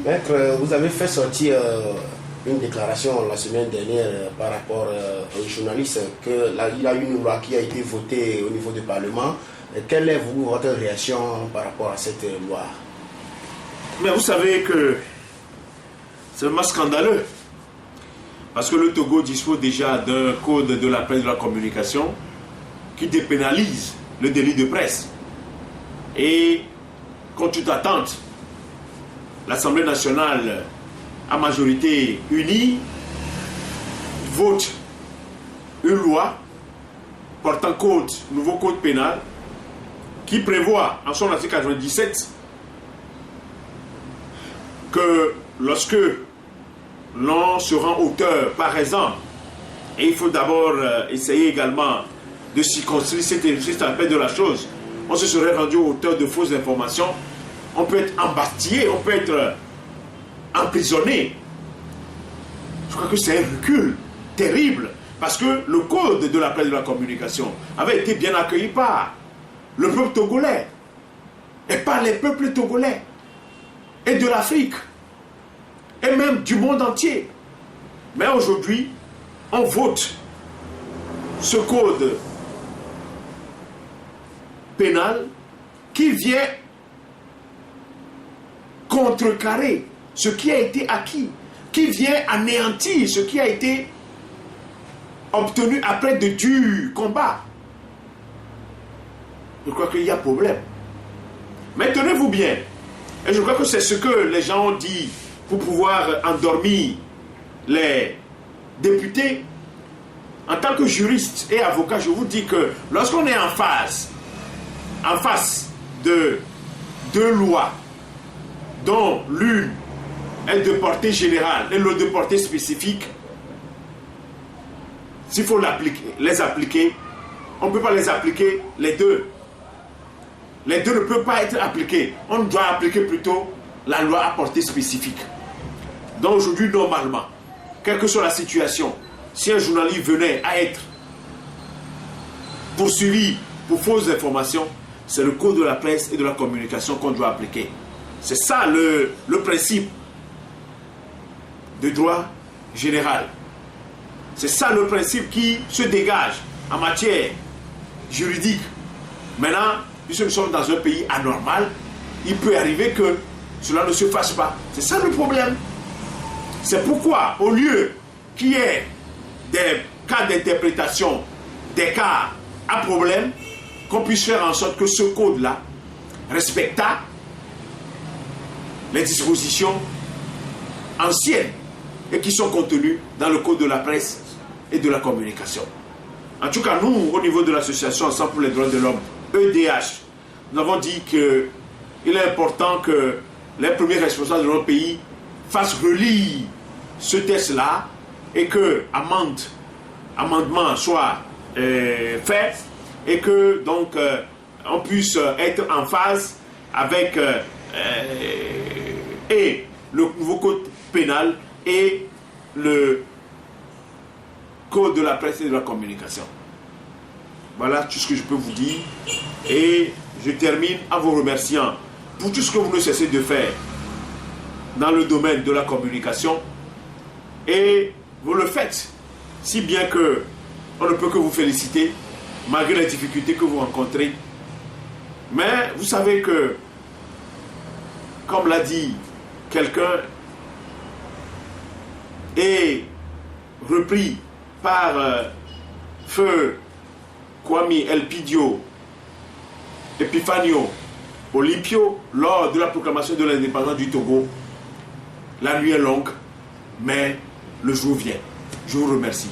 Maître, vous avez fait sortir une déclaration la semaine dernière par rapport aux journalistes qu'il y a une loi qui a été votée au niveau du Parlement. Quelle est votre réaction par rapport à cette loi? Mais vous savez que c'est vraiment scandaleux. Parce que le Togo dispose déjà d'un code de la presse et de la communication qui dépénalise le délit de presse. Et, contre toute attente, l'Assemblée nationale, à majorité unie, vote une loi portant nouveau code pénal qui prévoit, en son article 97, que lorsque l'on se rend auteur, par exemple, et il faut d'abord essayer également de circonscrire cet aspect de la chose, on se serait rendu auteur de fausses informations, on peut être embastillé, on peut être emprisonné. Je crois que c'est un recul terrible, parce que le code de la presse et de la communication avait été bien accueilli par le peuple togolais, et par les peuples togolais, et de l'Afrique, et même du monde entier. Mais aujourd'hui, on vote ce code pénal qui vient contrecarrer ce qui a été acquis, qui vient anéantir ce qui a été obtenu après de durs combats. Je crois qu'il y a problème. Mais tenez-vous bien, et je crois que c'est ce que les gens ont dit pour pouvoir endormir les députés. En tant que juriste et avocat, je vous dis que lorsqu'on est en face de deux lois dont l'une est de portée générale et l'autre de portée spécifique, s'il faut les appliquer, on ne peut pas les appliquer les deux. Les deux ne peuvent pas être appliqués. On doit appliquer plutôt la loi à portée spécifique. Donc aujourd'hui, normalement, quelle que soit la situation, si un journaliste venait à être poursuivi pour fausses informations, c'est le code de la presse et de la communication qu'on doit appliquer. C'est ça le principe de droit général. C'est ça le principe qui se dégage en matière juridique. Maintenant, puisque nous sommes dans un pays anormal, il peut arriver que cela ne se fasse pas. C'est ça le problème. C'est pourquoi, au lieu qu'il y ait des cas d'interprétation, des cas à problème, qu'on puisse faire en sorte que ce code-là respecta les dispositions anciennes et qui sont contenues dans le code de la presse et de la communication. En tout cas, nous, au niveau de l'association Ensemble pour les droits de l'homme, EDH, nous avons dit qu'il est important que les premiers responsables de notre pays fassent relire ce texte-là et que amendement soit fait et que donc on puisse être en phase avec et le nouveau code pénal et le code de la presse et de la communication. Voilà tout ce que je peux vous dire et je termine en vous remerciant pour tout ce que vous ne cessez de faire dans le domaine de la communication et vous le faites si bien que on ne peut que vous féliciter malgré les difficultés que vous rencontrez. Mais vous savez que, comme l'a dit quelqu'un, et repris par Feu Kwame Elpidio Epifanio Olympio lors de la proclamation de l'indépendance du Togo, la nuit est longue, mais le jour vient. Je vous remercie.